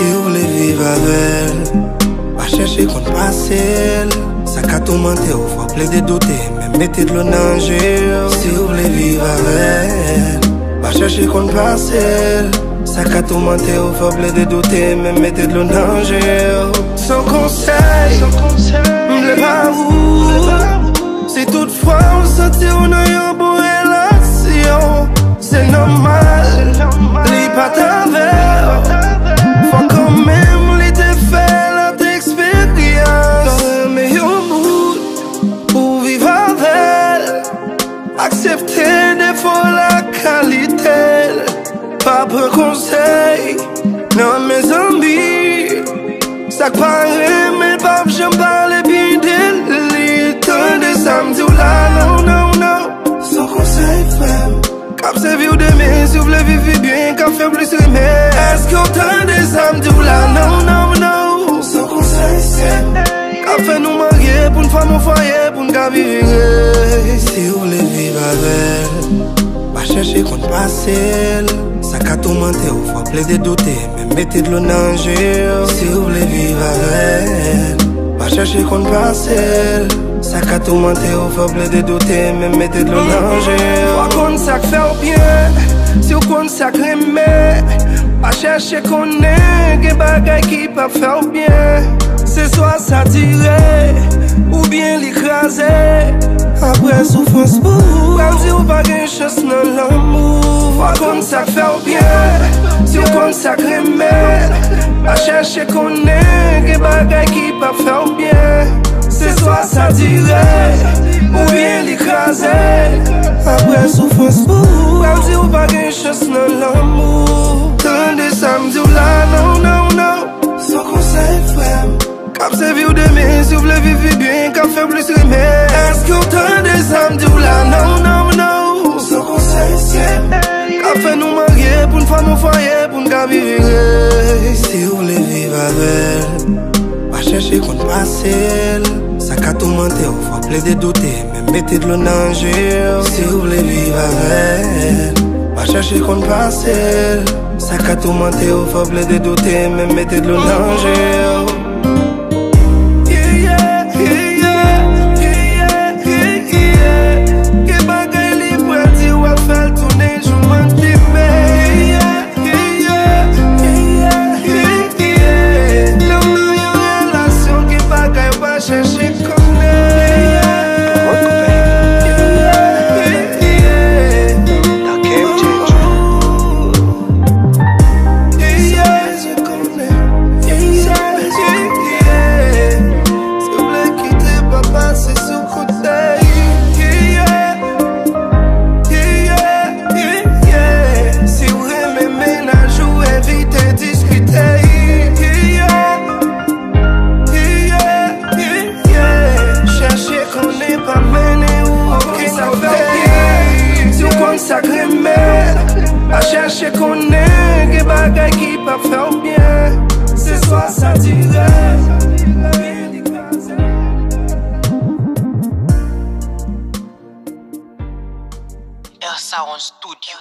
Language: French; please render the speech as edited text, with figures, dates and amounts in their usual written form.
Si vous voulez vivre avec elle, pas chercher qu'on passe elle. Ça qu'a tout menté, ou faut plaider douter, même mettez de l'eau dans le gel. Si vous voulez vivre avec elle, pas chercher qu'on passe elle. Ça qu'a tout menté, ou faut plaider douter, même mettez de l'eau dans le gel. Sans conseil, m'le pas où. Si toutefois on sentit on a une bonne relation, c'est normal, li pas t'avère. Faut quand même li te faire notre expérience. Mais au bout, pour vivre avec, accepter des fois la qualité. Pas pour conseil, non mes amis. Ça paraît, mais pas j'en parle bien d'elle. Tant de samedi ou là, non, non, non. Sans conseil, femme. Cap c'est vieux de mes, si vous voulez vivre bien, cap fait plus aimer. Est-ce qu'on t'a des samedi ou là, non, non, non. Sans conseil, c'est. Cap fait nous marier pour une femme au foyer, pour une gars vivre. Si vous voulez vivre avec, pas chercher qu'on passe elle. Ça qu'a tout menté, ou faut plaider douter, même mettez de l'eau dans le gel. Si vous voulez vivre avec elle, pas chercher qu'on passe elle. Ça qu'a tout menté, ou faut plaider douter, même mettez de l'eau dans le gel. Faut qu'on sac faire bien, si on qu'on sac aimer. Pas chercher qu'on est, des bagailles qui peuvent faire bien. C'est soit ça tirer, ou bien l'écraser. Après souffrance pour vous, quand si vous pas gagne chance dans l'amour. Faut qu'on sac faire bien, si on qu'on sac aimer. Pas chercher qu'on est, des bagailles qui peuvent faire bien. C'est soit ça tirer, ou bien l'écraser. Après souffrance pour vous, quand si vous pas gagne chance dans l'amour. Tant de samedi ou là, non, non, non. Sans conseil frère. Cap c'est vieux de mes, si vous voulez vivre bien, cap fait plus aimer. Est-ce qu'on t'a des samedis ou là, non, non, non. Sans conseil c'est. Cap fait nous marier, pour une femme au foyer, pour une gars vivre. Si vous voulez vivre avec elle, pas chercher qu'on passe elle. Ça qu'a tout menté, ou faut plaider douter, même mettez de l'eau dans le gel. Si vous voulez vivre avec elle, pas chercher qu'on passe elle. Ça qu'a tout menté, ou faut plaider douter, même mettez de l'eau dans le gel. Chercher qu'on est, des bagailles qui peuvent faire bien. C'est soit ça tirer. Air Sound Studio.